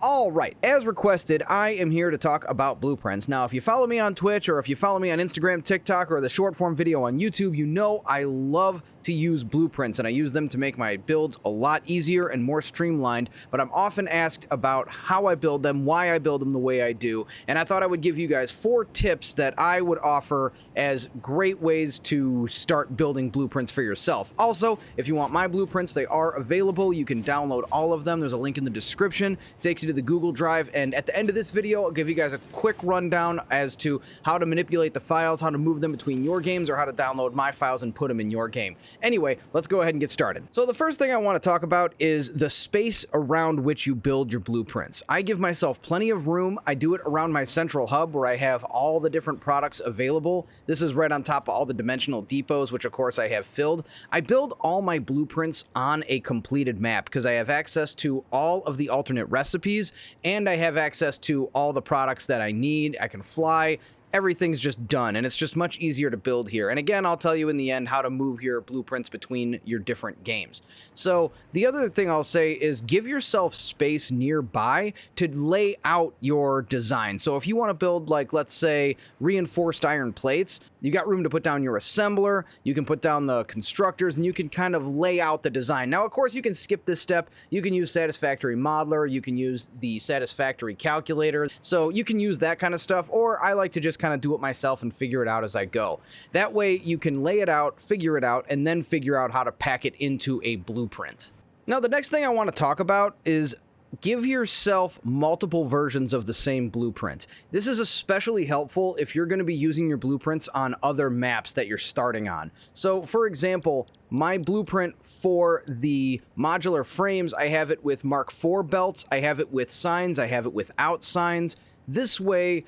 All right, as requested, I am here to talk about blueprints. Now, if you follow me on Twitch or if you follow me on Instagram, TikTok, or the short form video on YouTube, you know I love to use blueprints, and I use them to make my builds a lot easier and more streamlined, but I'm often asked about how I build them, why I build them the way I do, and I thought I would give you guys 4 tips that I would offer as great ways to start building blueprints for yourself. Also, if you want my blueprints, they are available. You can download all of them. There's a link in the description. It takes you to the Google Drive, and at the end of this video, I'll give you guys a quick rundown as to how to manipulate the files, how to move them between your games, or how to download my files and put them in your game. Anyway, let's go ahead and get started. So the first thing I want to talk about is the space around which you build your blueprints. I give myself plenty of room. I do it around my central hub where I have all the different products available. This is right on top of all the dimensional depots, which of course I have filled. I build all my blueprints on a completed map because I have access to all of the alternate recipes and I have access to all the products that I need. I can fly. Everything's just done, and it's just much easier to build here. And again, I'll tell you in the end how to move your blueprints between your different games. So the other thing I'll say is give yourself space nearby to lay out your design. So if you want to build, like, let's say, reinforced iron plates, you got room to put down your assembler, you can put down the constructors, and you can kind of lay out the design. Now, of course, you can skip this step. You can use Satisfactory Modeler, you can use the Satisfactory Calculator, so you can use that kind of stuff, or I like to just kind of do it myself and figure it out as I go. That way you can lay it out, figure it out, and then figure out how to pack it into a blueprint. Now, the next thing I want to talk about is give yourself multiple versions of the same blueprint. This is especially helpful if you're going to be using your blueprints on other maps that you're starting on. So, for example, my blueprint for the modular frames, I have it with Mark IV belts, I have it with signs, I have it without signs. This way,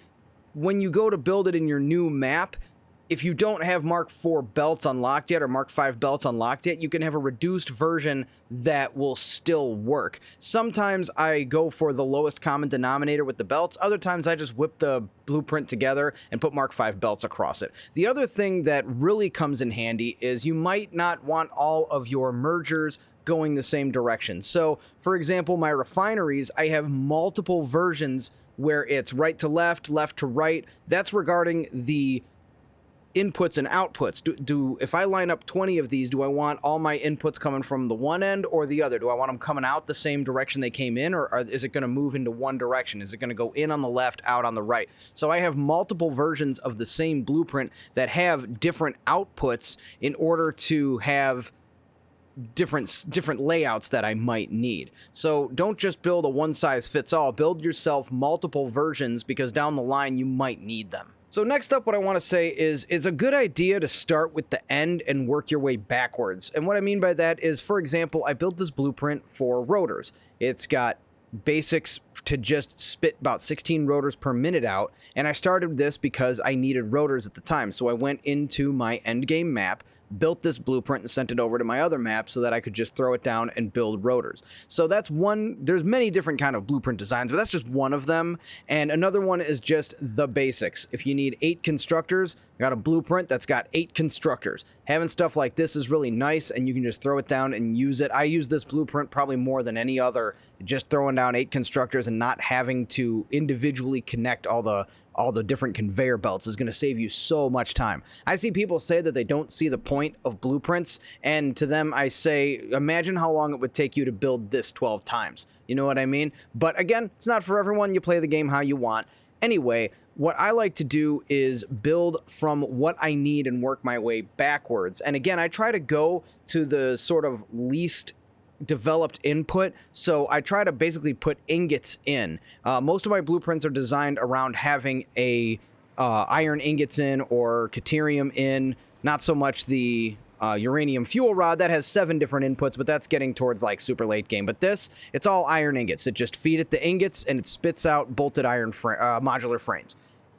when you go to build it in your new map, if you don't have Mark IV belts unlocked yet or Mark V belts unlocked yet, you can have a reduced version that will still work. Sometimes I go for the lowest common denominator with the belts. Other times I just whip the blueprint together and put Mark V belts across it. The other thing that really comes in handy is you might not want all of your mergers going the same direction. So, for example, my refineries, I have multiple versions where it's right to left, left to right. That's regarding the inputs and outputs. If I line up 20 of these, do I want all my inputs coming from the one end or the other? Do I want them coming out the same direction they came in, or is it going to move into one direction? Is it going to go in on the left, out on the right? So I have multiple versions of the same blueprint that have different outputs in order to have different layouts that I might need. So don't just build a one-size-fits-all. Build yourself multiple versions because down the line you might need them. So next up, what I want to say is it's a good idea to start with the end and work your way backwards. And what I mean by that is, for example, I built this blueprint for rotors. It's got basics to just spit about 16 rotors per minute out, and I started this because I needed rotors at the time. So I went into my endgame map, built this blueprint and sent it over to my other map so that I could just throw it down and build rotors. So that's one. There's many different kind of blueprint designs, but that's just one of them. And another one is just the basics. If you need 8 constructors, I got a blueprint that's got 8 constructors. Having stuff like this is really nice, and you can just throw it down and use it. I use this blueprint probably more than any other, just throwing down 8 constructors and not having to individually connect all the different conveyor belts is going to save you so much time. I see people say that they don't see the point of blueprints, and to them I say, imagine how long it would take you to build this 12 times. You know what I mean? But again, it's not for everyone. You play the game how you want. Anyway, what I like to do is build from what I need and work my way backwards. And again, I try to go to the sort of least developed input, so I try to basically put ingots in. Most of my blueprints are designed around having a iron ingots in or deuterium in, not so much the uranium fuel rod. That has 7 different inputs, but that's getting towards like super late game. But this, it's all iron ingots. It just feed it the ingots and it spits out bolted iron modular frames.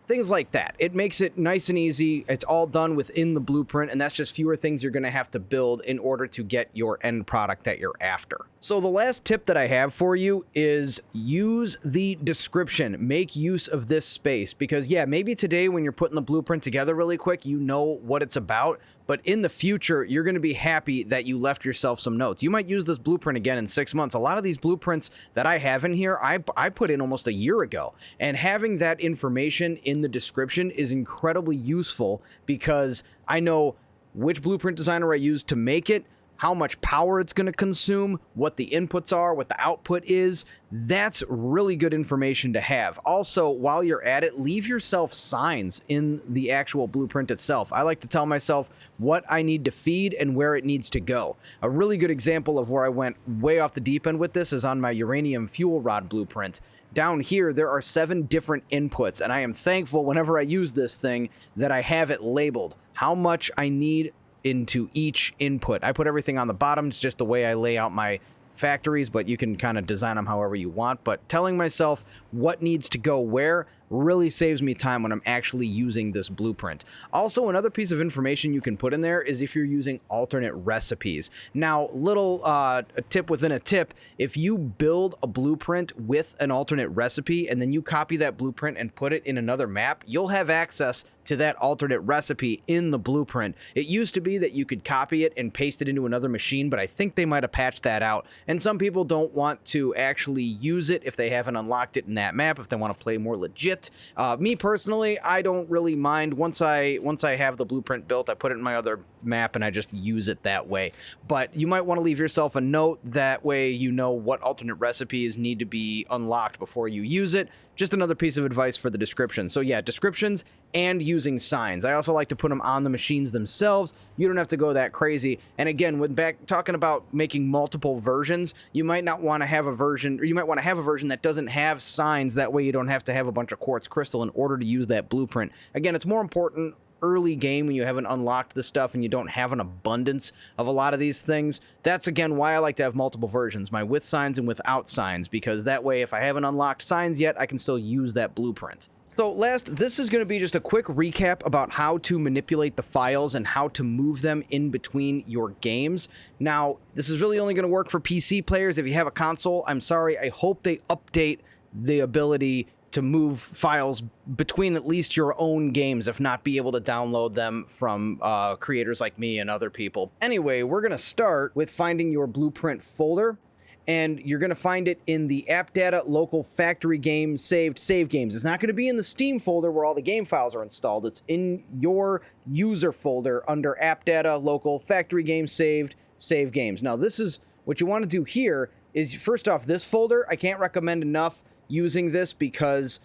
Things like that. It makes it nice and easy. It's all done within the blueprint, and that's just fewer things you're going to have to build in order to get your end product that you're after. So the last tip that I have for you is use the description. Make use of this space because, yeah, maybe today when you're putting the blueprint together really quick, you know what it's about, but in the future, you're going to be happy that you left yourself some notes. You might use this blueprint again in 6 months. A lot of these blueprints that I have in here, I put in almost a year ago, and having that information in the description is incredibly useful because I know which blueprint designer I used to make it, how much power it's going to consume, what the inputs are, what the output is. That's really good information to have. Also, while you're at it, leave yourself signs in the actual blueprint itself. I like to tell myself what I need to feed and where it needs to go. A really good example of where I went way off the deep end with this is on my uranium fuel rod blueprint. Down here, there are 7 different inputs, and I am thankful whenever I use this thing that I have it labeled, how much I need into each input. I put everything on the bottom. It's just the way I lay out my factories, but you can kind of design them however you want. But telling myself what needs to go where really saves me time when I'm actually using this blueprint. Also, another piece of information you can put in there is if you're using alternate recipes. Now, little a tip within a tip, if you build a blueprint with an alternate recipe and then you copy that blueprint and put it in another map, you'll have access to that alternate recipe in the blueprint. It used to be that you could copy it and paste it into another machine, but I think they might have patched that out. And some people don't want to actually use it if they haven't unlocked it in that map, if they want to play more legit. Me personally, I don't really mind. Once I have the blueprint built, I put it in my other map and I just use it that way. But you might want to leave yourself a note, that way you know what alternate recipes need to be unlocked before you use it. Just another piece of advice for the description. So yeah, descriptions and using signs. I also like to put them on the machines themselves. You don't have to go that crazy. And again, when talking about making multiple versions, you might not want to have a version, or you might want to have a version that doesn't have signs. That way you don't have to have a bunch of quartz crystal in order to use that blueprint. Again, it's more important early game when you haven't unlocked the stuff and you don't have an abundance of a lot of these things. That's again why I like to have multiple versions, my with signs and without signs, because that way if I haven't unlocked signs yet, I can still use that blueprint. So last, this is going to be just a quick recap about how to manipulate the files and how to move them in between your games. Now, this is really only going to work for PC players. If you have a console, I'm sorry, I hope they update the ability to move files between at least your own games, if not be able to download them from creators like me and other people. Anyway, we're going to start with finding your blueprint folder, and you're going to find it in the app data local factory game saved save games. It's not going to be in the Steam folder where all the game files are installed. It's in your user folder under app data local factory game saved save games. Now, this is what you want to do here is, first off, this folder, I can't recommend enough using this because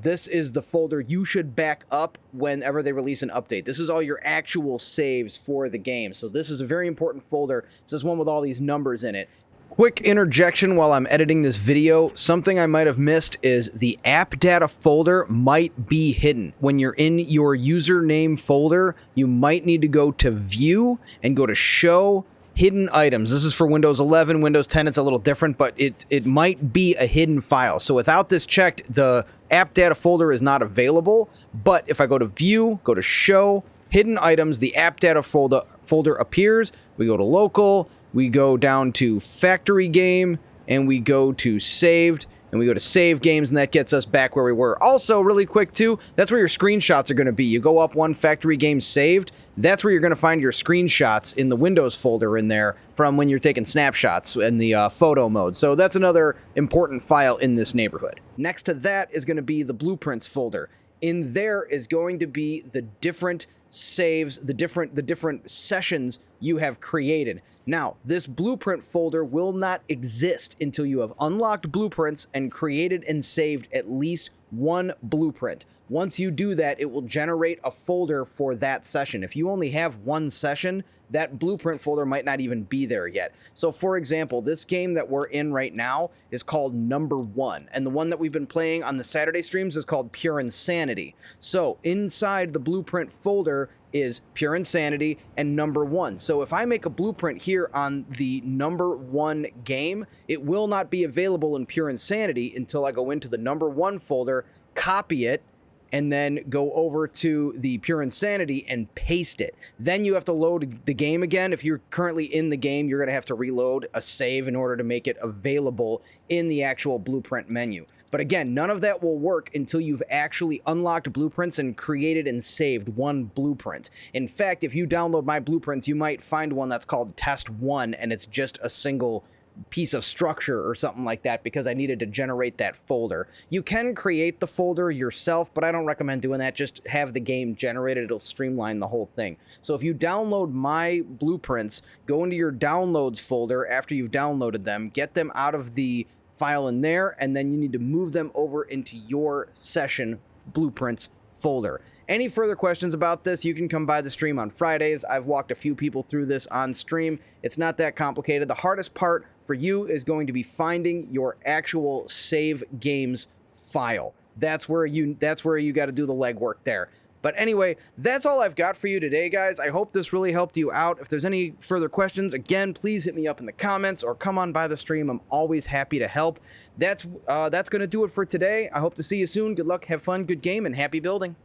this is the folder you should back up whenever they release an update. This is all your actual saves for the game. So this is a very important folder. This is one with all these numbers in it. Quick interjection while I'm editing this video. Something I might have missed is the app data folder might be hidden. When you're in your username folder, you might need to go to View and go to Show Hidden Items. This is for Windows 11, Windows 10, it's a little different, but it might be a hidden file. So without this checked, the app data folder is not available. But if I go to View, go to Show, Hidden Items, the app data folder appears. We go to Local, we go down to Factory Game, and we go to Saved, and we go to Save Games, and that gets us back where we were. Also, really quick too, that's where your screenshots are going to be. You go up one, Factory Game Saved. That's where you're going to find your screenshots in the Windows folder in there from when you're taking snapshots in the photo mode. So that's another important file in this neighborhood. Next to that is going to be the Blueprints folder. In there is going to be the different saves, the different sessions you have created. Now, this blueprint folder will not exist until you have unlocked blueprints and created and saved at least one blueprint. Once you do that, it will generate a folder for that session. If you only have one session, that blueprint folder might not even be there yet. So for example, this game that we're in right now is called Number 1, and the one that we've been playing on the Saturday streams is called Pure Insanity. So inside the blueprint folder is Pure Insanity and Number 1. So if I make a blueprint here on the Number 1 game, it will not be available in Pure Insanity until I go into the Number 1 folder, copy it, and then go over to the Pure Insanity and paste it. Then you have to load the game again. If you're currently in the game, you're going to have to reload a save in order to make it available in the actual Blueprint menu. But again, none of that will work until you've actually unlocked Blueprints and created and saved one Blueprint. In fact, if you download my Blueprints, you might find one that's called Test 1, and it's just a single piece of structure or something like that because I needed to generate that folder. You can create the folder yourself, but I don't recommend doing that. Just have the game generated. It'll streamline the whole thing. So if you download my Blueprints, go into your downloads folder after you've downloaded them, get them out of the file in there, and then you need to move them over into your session Blueprints folder. Any further questions about this, you can come by the stream on Fridays. I've walked a few people through this on stream. It's not that complicated. The hardest part for you is going to be finding your actual save games file. That's where you got to do the legwork there. But anyway, that's all I've got for you today, guys. I hope this really helped you out. If there's any further questions, again, please hit me up in the comments or come on by the stream. I'm always happy to help. That's going to do it for today. I hope to see you soon. Good luck, have fun, good game, and happy building.